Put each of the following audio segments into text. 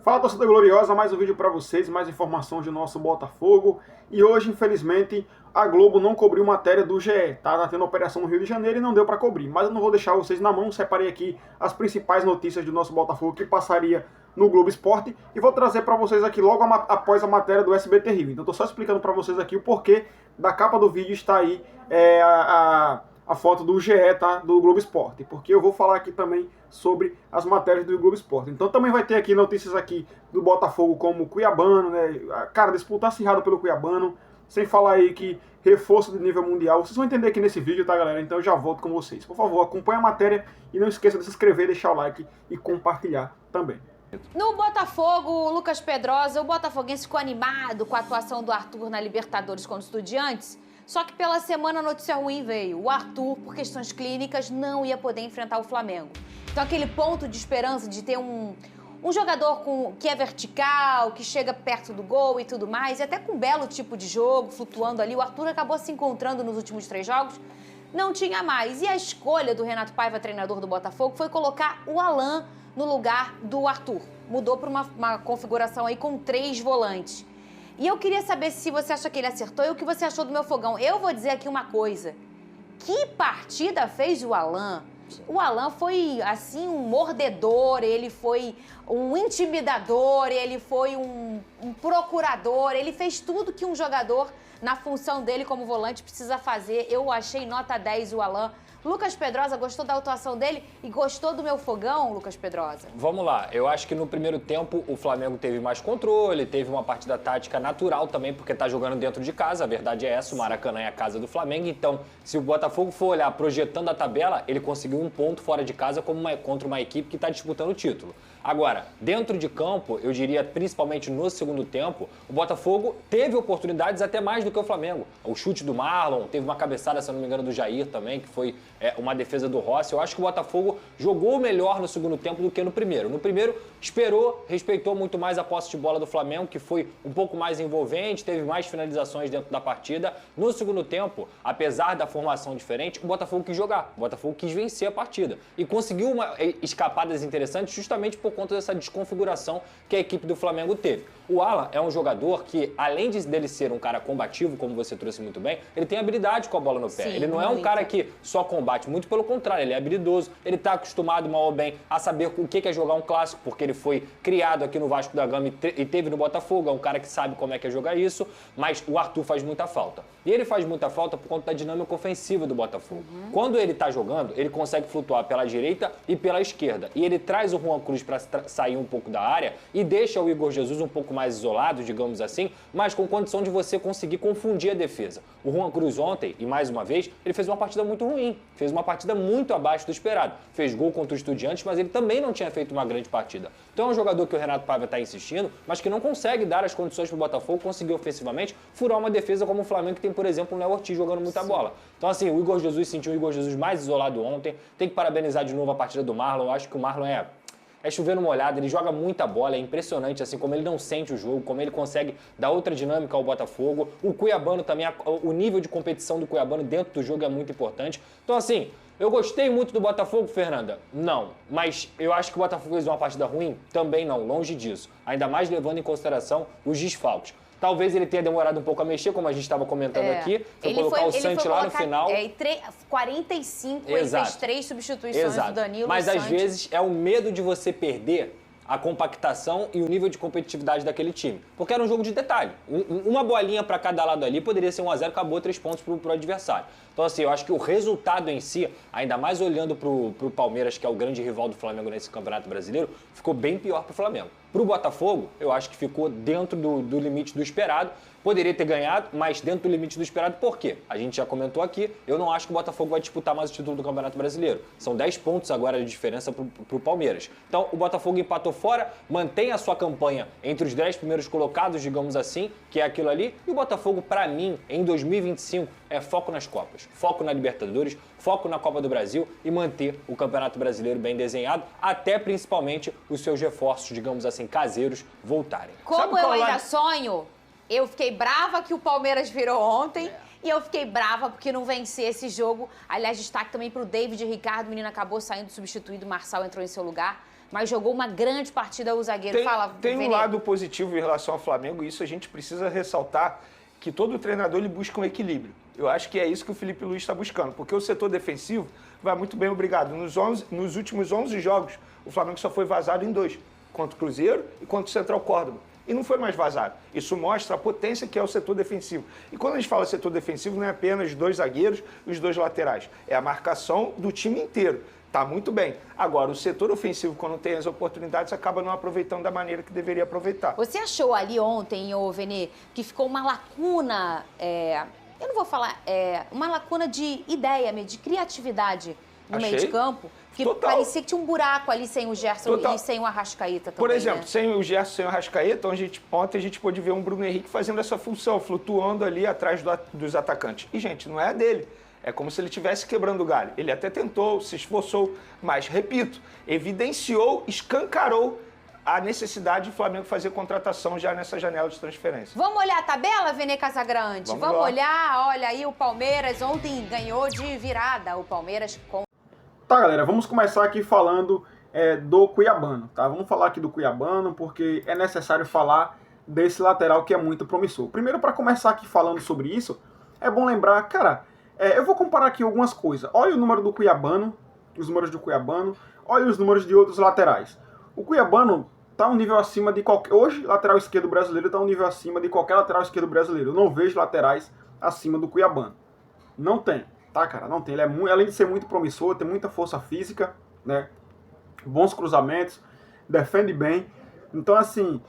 Fala, torcida gloriosa, mais um vídeo para vocês, mais informação de nosso Botafogo. E hoje, infelizmente, a Globo não cobriu matéria do GE, tá tendo operação no Rio de Janeiro e não deu para cobrir. Mas eu não vou deixar vocês na mão, separei aqui as principais notícias do nosso Botafogo que passaria no Globo Esporte e vou trazer para vocês aqui logo após a matéria do SBT Rio. Então tô só explicando para vocês aqui o porquê da capa do vídeo está aí a foto do GE, tá? Do Globo Esporte, porque eu vou falar aqui também sobre as matérias do Globo Esporte. Então também vai ter aqui notícias aqui do Botafogo como o Cuiabano, né? Cara, disputa acirrada pelo Cuiabano, sem falar aí que reforço de nível mundial. Vocês vão entender aqui nesse vídeo, tá, galera? Então eu já volto com vocês. Por favor, acompanhe a matéria e não esqueça de se inscrever, deixar o like e compartilhar também. No Botafogo, o Lucas Pedrosa, o botafoguense ficou animado com a atuação do Arthur na Libertadores contra os Estudiantes. Só que pela semana a notícia ruim veio. O Arthur, por questões clínicas, não ia poder enfrentar o Flamengo. Então aquele ponto de esperança de ter um jogador que é vertical, que chega perto do gol e tudo mais, e até com um belo tipo de jogo, flutuando ali, o Arthur acabou se encontrando nos últimos 3 jogos, não tinha mais. E a escolha do Renato Paiva, treinador do Botafogo, foi colocar o Alan no lugar do Arthur. Mudou para uma configuração aí com 3 volantes. E eu queria saber se você acha que ele acertou e o que você achou do meu fogão. Eu vou dizer aqui uma coisa. Que partida fez o Alan? O Alan foi, assim, um mordedor, ele foi um intimidador, ele foi um procurador, ele fez tudo que um jogador, na função dele como volante, precisa fazer. Eu achei nota 10 o Alan. Lucas Pedrosa, gostou da atuação dele e gostou do meu fogão, Lucas Pedrosa? Vamos lá, eu acho que no primeiro tempo o Flamengo teve mais controle, teve uma partida tática natural também, porque tá jogando dentro de casa, a verdade é essa, o Maracanã é a casa do Flamengo, então se o Botafogo for olhar projetando a tabela, ele conseguiu um ponto fora de casa contra uma equipe que está disputando o título. Agora, dentro de campo, eu diria principalmente no segundo tempo, o Botafogo teve oportunidades até mais do que o Flamengo. O chute do Marlon, teve uma cabeçada, se não me engano, do Jair também, que foi uma defesa do Rossi. Eu acho que o Botafogo jogou melhor no segundo tempo do que no primeiro. No primeiro, esperou, respeitou muito mais a posse de bola do Flamengo, que foi um pouco mais envolvente, teve mais finalizações dentro da partida. No segundo tempo, apesar da formação diferente, o Botafogo quis jogar, o Botafogo quis vencer a partida e conseguiu escapadas interessantes justamente por conta dessa desconfiguração que a equipe do Flamengo teve. O Alan é um jogador que, além dele ser um cara combativo, como você trouxe muito bem, ele tem habilidade com a bola no pé. Sim, ele não é um cara que só combate, muito pelo contrário, ele é habilidoso, ele está acostumado, mal ou bem, a saber o que é jogar um clássico, porque ele foi criado aqui no Vasco da Gama e teve no Botafogo, é um cara que sabe como é que é jogar isso, mas o Arthur faz muita falta. E ele faz muita falta por conta da dinâmica ofensiva do Botafogo. Quando ele está jogando, ele consegue flutuar pela direita e pela esquerda. E ele traz o Juan Cruz para sair um pouco da área e deixa o Igor Jesus um pouco mais isolado, digamos assim, mas com condição de você conseguir confundir a defesa. O Juan Cruz ontem, e mais uma vez, ele fez uma partida muito ruim. Fez uma partida muito abaixo do esperado. Fez gol contra o Estudiantes, mas ele também não tinha feito uma grande partida. Então é um jogador que o Renato Paiva está insistindo, mas que não consegue dar as condições para o Botafogo conseguir ofensivamente furar uma defesa como o Flamengo, que tem, por exemplo, o Léo Ortiz jogando muita bola. Então, assim, o Igor Jesus sentiu o Igor Jesus mais isolado ontem. Tem que parabenizar de novo a partida do Marlon. Eu acho que o Marlon é chover no molhado, ele joga muita bola, é impressionante assim como ele não sente o jogo, como ele consegue dar outra dinâmica ao Botafogo. O Cuiabano também, o nível de competição do Cuiabano dentro do jogo é muito importante. Então assim, eu gostei muito do Botafogo, Fernanda? Não. Mas eu acho que o Botafogo fez uma partida ruim? Também não, longe disso. Ainda mais levando em consideração os desfalques. Talvez ele tenha demorado um pouco a mexer, como a gente estava comentando aqui. Foi colocar o Santi lá no final. 45, Exato. ele fez 3 substituições do Danilo. Mas às Santi. vezes é o medo de você perder a compactação e o nível de competitividade daquele time. Porque era um jogo de detalhe. Uma bolinha para cada lado ali poderia ser 1-0, acabou 3 pontos pro adversário. Então, assim, eu acho que o resultado em si, ainda mais olhando pro Palmeiras, que é o grande rival do Flamengo nesse Campeonato Brasileiro, ficou bem pior pro Flamengo. Pro Botafogo, eu acho que ficou dentro do limite do esperado. Poderia ter ganhado, mas dentro do limite do esperado. Por quê? A gente já comentou aqui, eu não acho que o Botafogo vai disputar mais o título do Campeonato Brasileiro. São 10 pontos agora de diferença pro Palmeiras. Então, o Botafogo empatou fora, mantém a sua campanha entre os 10 primeiros colocados, digamos assim, que é aquilo ali. E o Botafogo, para mim, em 2025, é foco nas Copas. Foco na Libertadores, foco na Copa do Brasil e manter o Campeonato Brasileiro bem desenhado, até principalmente os seus reforços, digamos assim, caseiros, voltarem. Como eu ainda sonho, eu fiquei brava que o Palmeiras virou ontem. E eu fiquei brava porque não venci esse jogo. Aliás, destaque também pro David Ricardo. O menino acabou saindo substituído, o Marçal entrou em seu lugar. mas jogou uma grande partida o zagueiro. Tem um Vene. lado positivo em relação ao Flamengo, e isso a gente precisa ressaltar, que todo treinador ele busca um equilíbrio. Eu acho que é isso que o Felipe Luiz está buscando, porque o setor defensivo vai muito bem, obrigado. Nos últimos 11 jogos, o Flamengo só foi vazado em 2, contra o Cruzeiro e contra o Central Córdoba. E não foi mais vazado. Isso mostra a potência que é o setor defensivo. E quando a gente fala setor defensivo, não é apenas 2 zagueiros e os 2 laterais. É a marcação do time inteiro. Tá muito bem. Agora, o setor ofensivo, quando tem as oportunidades, acaba não aproveitando da maneira que deveria aproveitar. Você achou ali ontem, ô Vene, que ficou uma lacuna, eu não vou falar, uma lacuna de ideia, de criatividade no meio de campo? Que Total. parecia que tinha um buraco ali sem o Gerson Total. e sem o Arrascaeta também. Por exemplo, né? sem o Gerson, sem o Arrascaeta, ontem a gente pôde ver um Bruno Henrique fazendo essa função, flutuando ali atrás dos atacantes. E, gente, não é a dele. É como se ele estivesse quebrando o galho. Ele até tentou, se esforçou, mas, repito, evidenciou, escancarou a necessidade de Flamengo fazer contratação já nessa janela de transferência. Vamos olhar a tabela, Vene Casagrande? Vamos Vamos lá. olhar, olha aí o Palmeiras ontem ganhou de virada. O Palmeiras com... Tá, galera, vamos começar aqui falando do Cuiabano, tá? Vamos falar aqui do Cuiabano porque é necessário falar desse lateral que é muito promissor. Primeiro, para começar aqui falando sobre isso, é bom lembrar, cara, eu vou comparar aqui algumas coisas. Olha o número do Cuiabano, os números do Cuiabano, olha os números de outros laterais. O Cuiabano tá um nível acima de qualquer... Hoje, lateral esquerdo brasileiro tá um nível acima de qualquer lateral esquerdo brasileiro. Eu não vejo laterais acima do Cuiabano. Não tem. Tá, cara? Não tem. Ele é muito, além de ser muito promissor, tem muita força física, né? Bons cruzamentos, defende bem. Então, assim,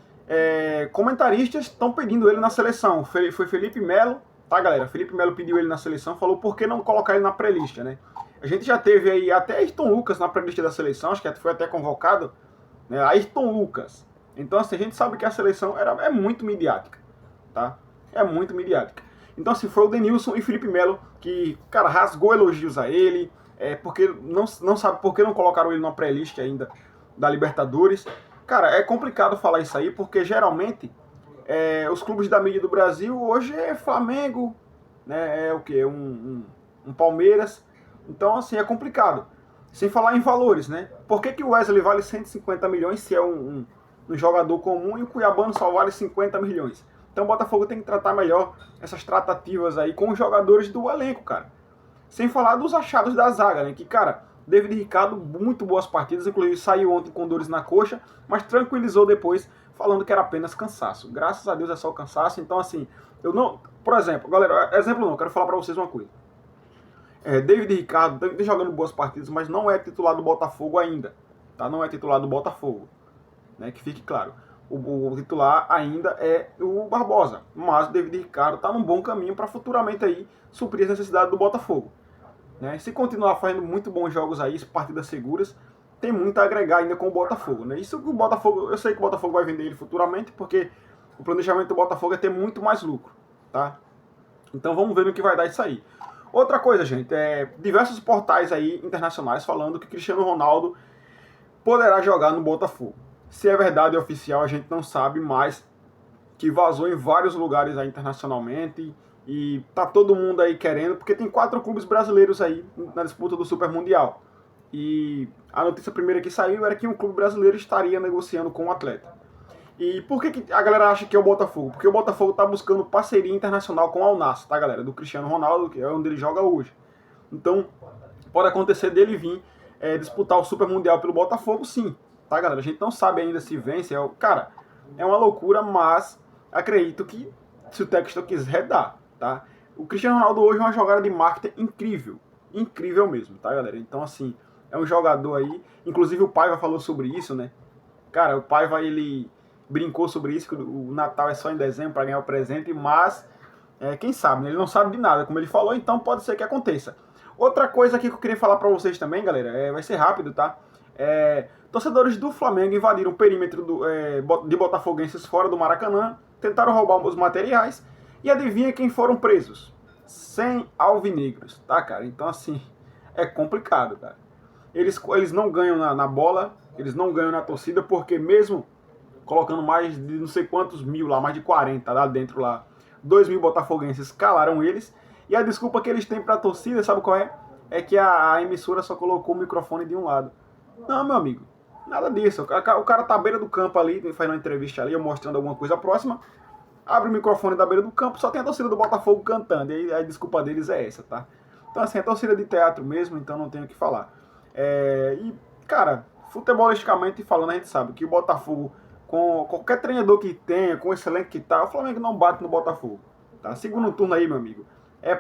comentaristas estão pedindo ele na seleção. Foi Felipe Melo, tá, galera? Felipe Melo pediu ele na seleção, falou por que não colocar ele na pré-lista, né? A gente já teve aí até Ayrton Lucas na pré-lista da seleção, acho que foi até convocado, né? Ayrton Lucas. Então, assim, a gente sabe que a seleção é muito midiática, tá? É muito midiática. Então, assim, foi o Denilson e Felipe Melo que, cara, rasgou elogios a ele, porque não sabe por que não colocaram ele na pré-lista ainda da Libertadores. Cara, é complicado falar isso aí, porque geralmente os clubes da mídia do Brasil hoje é Flamengo, né, o quê? Um Palmeiras. Então, assim, é complicado. Sem falar em valores, né? Por que o Wesley vale 150 milhões se é um jogador comum e o Cuiabano só vale 50 milhões? Então o Botafogo tem que tratar melhor essas tratativas aí com os jogadores do elenco, cara. Sem falar dos achados da zaga, né? Que, cara, David Ricardo, muito boas partidas, inclusive saiu ontem com dores na coxa, mas tranquilizou depois, falando que era apenas cansaço. Graças a Deus é só cansaço. Então, assim, eu não... Por exemplo, galera, exemplo não, eu quero falar pra vocês uma coisa. David Ricardo vem jogando boas partidas, mas não é titular do Botafogo ainda, tá? Não é titular do Botafogo, né? Que fique claro. O titular ainda é o Barbosa, mas o David Ricardo está num bom caminho para futuramente aí suprir as necessidades do Botafogo, né? Se continuar fazendo muito bons jogos aí, partidas seguras, tem muito a agregar ainda com o Botafogo, né? Isso que o Botafogo, eu sei que o Botafogo vai vender ele futuramente, porque o planejamento do Botafogo é ter muito mais lucro, tá? Então vamos ver no que vai dar isso aí. Outra coisa, gente, diversos portais aí internacionais falando que Cristiano Ronaldo poderá jogar no Botafogo. Se é verdade oficial, a gente não sabe, mas que vazou em vários lugares aí internacionalmente e tá todo mundo aí querendo, porque tem 4 clubes brasileiros aí na disputa do Super Mundial. E a notícia primeira que saiu era que um clube brasileiro estaria negociando com o atleta. E por que a galera acha que é o Botafogo? Porque o Botafogo tá buscando parceria internacional com o Al Nassr, tá, galera? Do Cristiano Ronaldo, que é onde ele joga hoje. Então, pode acontecer dele vir disputar o Super Mundial pelo Botafogo, sim. Tá, galera? A gente não sabe ainda se vence. Cara, é uma loucura, mas acredito que se o texto quiser, dá, tá? O Cristiano Ronaldo hoje é uma jogada de marketing incrível. Incrível mesmo, tá, galera? Então, assim, é um jogador aí. Inclusive o Paiva falou sobre isso, né? Cara, o Paiva, ele brincou sobre isso, que o Natal é só em dezembro para ganhar o presente, mas quem sabe, né? Ele não sabe de nada, como ele falou, então pode ser que aconteça. Outra coisa aqui que eu queria falar para vocês também, galera, vai ser rápido, tá? Torcedores do Flamengo invadiram o perímetro de botafoguenses fora do Maracanã, tentaram roubar os materiais e adivinha quem foram presos? 100 alvinegros, tá, cara? Então, assim, é complicado, cara. Eles não ganham na bola, eles não ganham na torcida, porque mesmo colocando mais de não sei quantos mil lá, mais de 40 lá dentro lá, 2.000 botafoguenses calaram eles, e a desculpa que eles têm pra torcida, sabe qual é? É que a emissora só colocou o microfone de um lado. Não, meu amigo, Nada disso. O cara tá à beira do campo ali, fazendo uma entrevista ali, ou mostrando alguma coisa próxima, abre o microfone da beira do campo, só tem a torcida do Botafogo cantando, e aí a desculpa deles é essa, tá? Então, assim, é torcida de teatro mesmo, então não tenho o que falar. E, cara, futebolisticamente falando, a gente sabe que o Botafogo, com qualquer treinador que tenha, com o excelente que tá, o Flamengo não bate no Botafogo, tá? Segundo turno aí, meu amigo,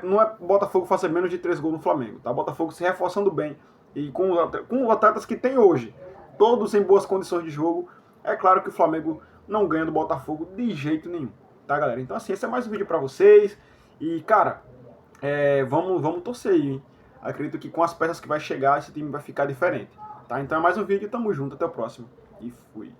não é o Botafogo fazer menos de 3 gols no Flamengo, tá? O Botafogo se reforçando bem, e com os atletas que tem hoje, todos em boas condições de jogo, é claro que o Flamengo não ganha do Botafogo de jeito nenhum, tá, galera? Então, assim, esse é mais um vídeo pra vocês, e, cara, vamos torcer aí, hein? Acredito que com as peças que vai chegar, esse time vai ficar diferente, tá? Então é mais um vídeo, tamo junto, até o próximo, e fui.